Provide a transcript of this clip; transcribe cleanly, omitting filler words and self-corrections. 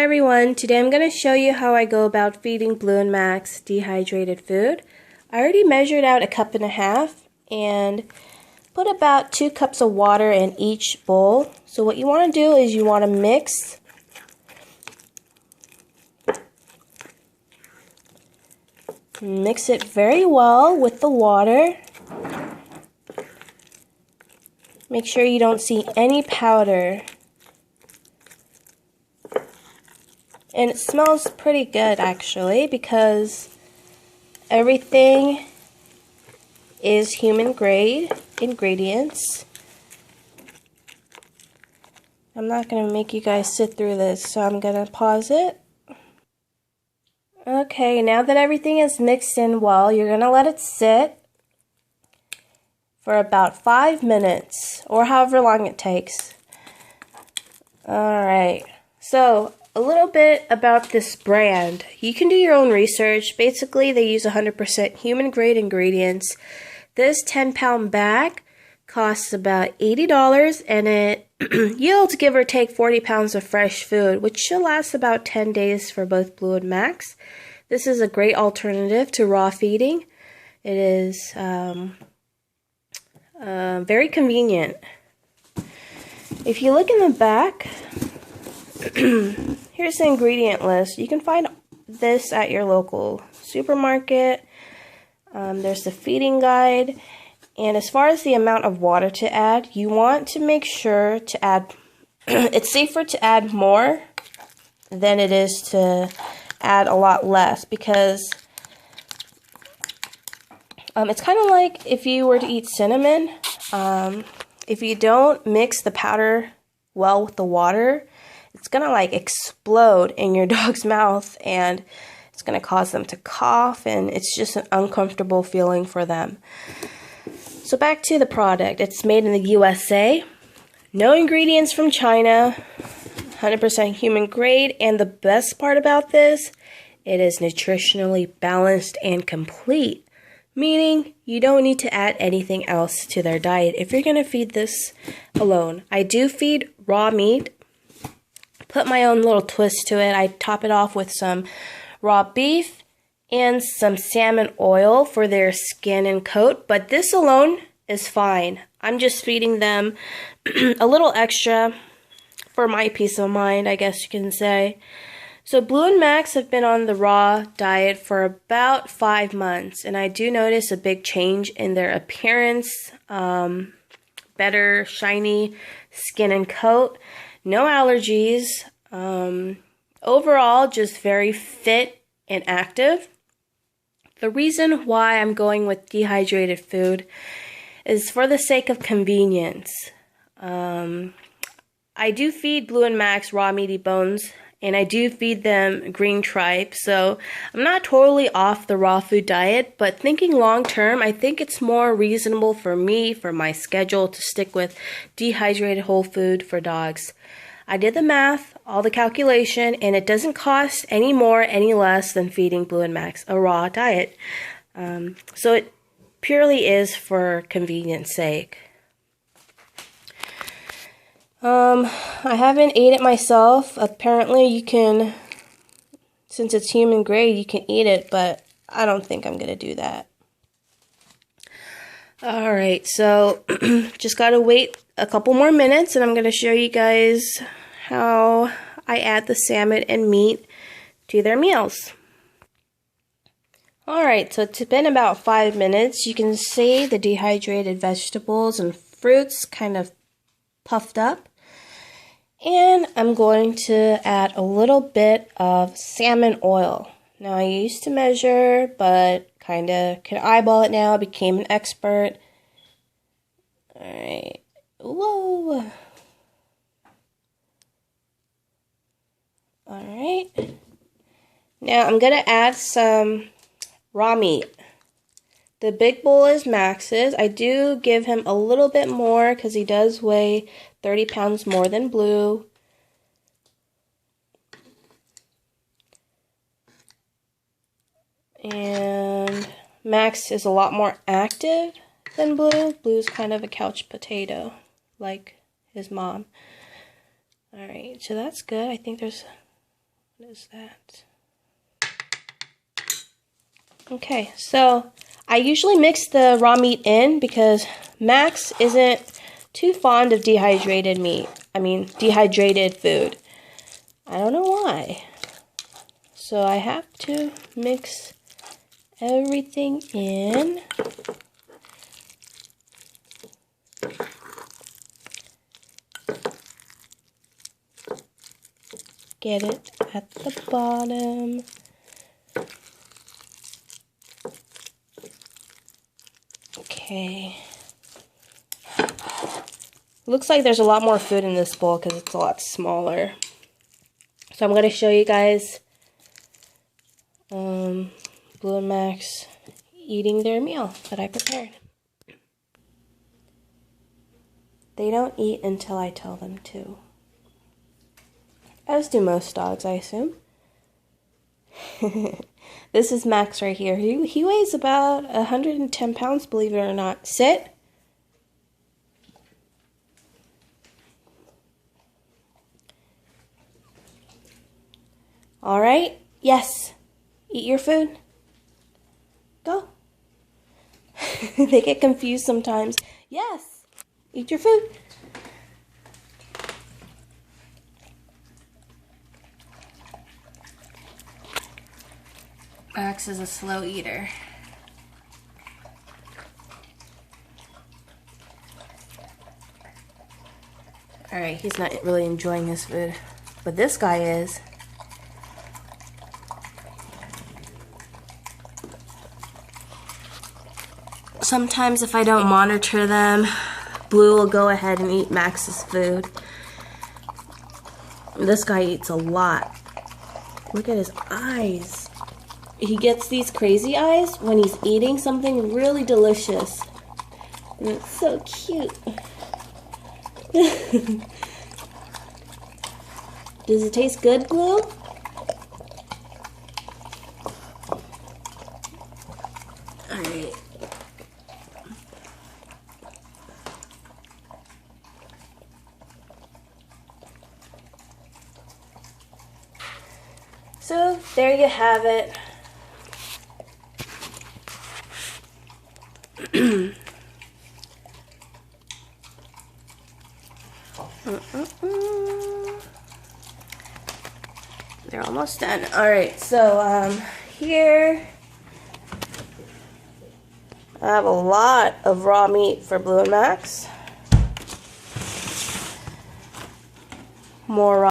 everyone, today I'm going to show you how I go about feeding Blue and Max dehydrated food. I already measured out 1.5 cups and put about 2 cups of water in each bowl. So what you want to do is you want to mix it very well with the water. Make sure you don't see any powder. And it smells pretty good actually because everything is human grade ingredients. I'm not going to make you guys sit through this, so I'm going to pause it. Okay, now that everything is mixed in well, you're going to let it sit for about 5 minutes or however long it takes. Alright, so a little bit about this brand. You can do your own research. Basically, they use 100% human grade ingredients. This 10-pound bag costs about $80 and it yields give or take 40 pounds of fresh food, which should last about 10 days for both Blue and Max. This is a great alternative to raw feeding. It is very convenient. If you look in the back, here's the ingredient list. You can find this at your local supermarket. There's the feeding guide. And as far as the amount of water to add, you want to make sure to add, it's safer to add more than it is to add a lot less, because it's kind of like if you were to eat cinnamon. If you don't mix the powder well with the water, it's gonna like explode in your dog's mouth and it's gonna cause them to cough, and it's just an uncomfortable feeling for them. So back to the product. It's made in the USA. No ingredients from China. 100% human grade, and the best part about this, it is nutritionally balanced and complete, meaning you don't need to add anything else to their diet if you're going to feed this alone. I do feed raw meat, put my own little twist to it. I top it off with some raw beef and some salmon oil for their skin and coat, but this alone is fine. I'm just feeding them a little extra for my peace of mind, I guess you can say. So Blue and Max have been on the raw diet for about 5 months, and I do notice a big change in their appearance, better shiny skin and coat, no allergies, overall just very fit and active. The reason why I'm going with dehydrated food is for the sake of convenience. I do feed Blue and Max raw meaty bones, and I do feed them green tripe, so I'm not totally off the raw food diet, but thinking long term, I think it's more reasonable for me, for my schedule, to stick with dehydrated whole food for dogs. I did the math, all the calculation, and it doesn't cost any more, any less than feeding Blue and Max a raw diet. So it purely is for convenience sake. I haven't ate it myself. Apparently you can, since it's human grade, you can eat it, but I don't think I'm going to do that. Alright, so just got to wait a couple more minutes and I'm going to show you guys how I add the salmon and meat to their meals. Alright, so it's been about 5 minutes. You can see the dehydrated vegetables and fruits kind of puffed up. And I'm going to add a little bit of salmon oil. Now I used to measure, but kind of can eyeball it now. I became an expert. Alright. Whoa. Alright. Now I'm going to add some raw meat. The big bowl is Max's. I do give him a little bit more because he does weigh 30 pounds more than Blue. And Max is a lot more active than Blue. Blue's kind of a couch potato, like his mom. Alright, so that's good. I think there's What is that? Okay, so I usually mix the raw meat in because Max isn't too fond of dehydrated food. I don't know why. So I have to mix everything in. Get it at the bottom. Okay. Looks like there's a lot more food in this bowl because it's a lot smaller. So I'm going to show you guys Blue and Max eating their meal that I prepared. They don't eat until I tell them to. As do most dogs, I assume. This is Max right here. He weighs about 110 pounds, believe it or not. Sit. All right. Yes. Eat your food. Go. They get confused sometimes. Yes. Eat your food. Max is a slow eater. Alright, he's not really enjoying his food, but this guy is. Sometimes if I don't monitor them, Blue will go ahead and eat Max's food. This guy eats a lot. Look at his eyes. He gets these crazy eyes when he's eating something really delicious. And it's so cute. Does it taste good, Blue? Alright. So, there you have it. They're almost done. Alright, so here I have a lot of raw meat for Blue and Max. More raw